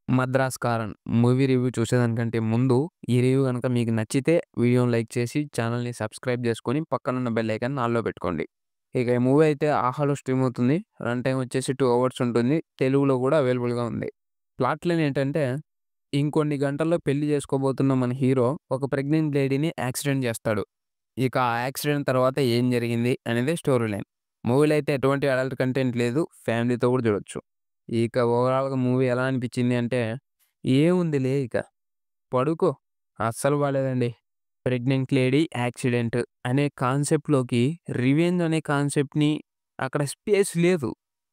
'Madras కారన్' movie review చూసేదానికంటే ముందు, ఈ review గనక మీకు నచ్చితే వీడియోని లైక్ చేసి, ఛానెల్‌ని సబ్స్క్రైబ్ చేసుకొని, పక్కనున్న బెల్ ఐకాన్‌ని ఆల్‌లో పెట్టుకోండి. ఇక ఈ మూవీ అయితే ఆహాలో స్ట్రీమ్ అవుతుంది. రన్ టైమ్ వచ్చేసి 2 అవర్స్ ఉంటుంది. తెలుగులో కూడా అవైలబుల్‌గా ఉంది. ప్లాట్ లైన్ ఏంటంటే, ఇంకొన్ని గంటల్లో పెళ్లి చేసుకోబోతున్న మన హీరో ఒక ప్రెగ్నెంట్ లేడీని యాక్సిడెంట్ చేస్తాడు. ఇక ఆ యాక్సిడెంట్ తర్వాత ఏం జరిగింది అనేదే స్టోరీ లైన్. మూవీలో అయితే ఎటువంటి అడల్ట్ కంటెంట్ లేదు. ఫ్యామిలీతో కూడా చూడొచ్చు. ఇక ఓవరాల్‌గా మూవీ ఎలా అనిపించింది అంటే, ఏముందిలే ఇక పడుకో. అస్సలు బాలేదండి. ప్రెగ్నెంట్ లేడీ యాక్సిడెంట్ అనే కాన్సెప్ట్‌లోకి రివెంజ్ అనే కాన్సెప్ట్‌ని అక్కడ స్పేస్ లేదు.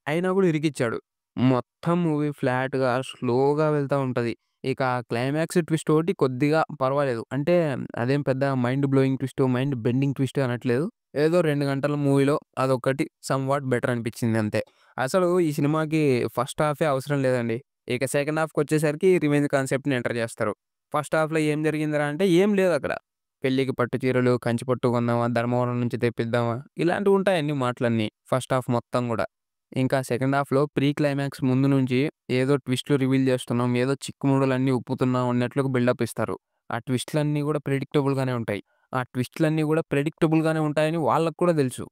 అయినా కూడా ఇరికిచ్చాడు. మొత్తం మూవీ ఫ్లాట్‌గా, స్లోగా వెళ్తా ఉంటది. ఇక క్లైమాక్స్ ట్విస్ట్ ఒకటి కొద్దిగా పర్వాలేదు. అంటే అదేం పెద్ద mind blowing twist, mind bending twist అనట్లేదు. ఏదో 2 గంటల మూవీలో అదొక్కటి సమ్‌వాట్ బెటర్ అనిపించింది అంతే. అసలు ఈ సినిమాకి ఫస్ట్ హాఫే అవసరం లేదండి. ఇక సెకండ్ హాఫ్‌కొచ్చేసరికి రివెంజ్ కాన్సెప్ట్‌ని ఎంటర్ చేస్తారు. ఫస్ట్ హాఫ్‌లో ఏం జరిగిందిరా అంటే ఏం లేదక్కడ. పెళ్ళికి పట్టు చీరలు, కంచి పట్టు కొందామా, ధర్మవరం నుంచి తెప్పిద్దామా ఇలాంటివుంటాయి అన్ని మాటలన్నీ ఫస్ట్ హాఫ్ మొత్తం గూడా. ఇంకా సెకండ్ హాఫ్‌లో ప్రీ క్లైమాక్స్ ముందు నుంచి ఏదో ట్విస్ట్‌లు రివీల్ చేస్తున్నాం, ఏదో చిక్కుముడులన్నీ ఉప్పుతున్నాం అన్నట్లుగా బిల్డప్ ఇస్తారు. ఆ ట్విస్ట్‌లన్నీ గూడా ప్రెడిక్టబుల్‌గానే ఉంటాయి. ఆ ట్విస్ట్‌లన్నీ గూడా ప్రెడిక్టబుల్‌గానే ఉంటాయని వాళ్ళకి కూడా తెలుసు.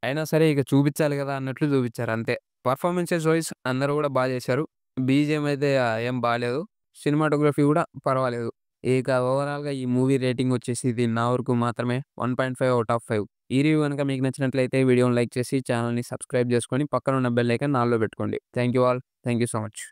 అయినా సరే ఇక చూపిచ్చాలి గదా అన్నట్లు చూపిచ్చారు అంతే. పర్ఫార్మెన్సెస్ వైస్ అందరూ గూడా చేశారు. బీజీఎం అయితే ఏం బాలేదు. సినిమాటోగ్రఫీ గూడా పర్వాలేదు. ఇక ఓవరాల్‌గా ఈ మూవీ రేటింగ్ వచ్చేసి ఇది నా వరకు మాత్రమే 1.5 ఔట్ ఆఫ్ 5. ఈ రివ్యూ గనుక మీకు నచ్చినట్లయితే వీడియోని లైక్ చేసి, ఛానెల్‌ని సబ్స్క్రైబ్ చేసుకొని, పక్కనున్న బెల్ ఐకాన్ ఆల్‌లో పెట్టుకోండి. Thank you all. Thank you so much.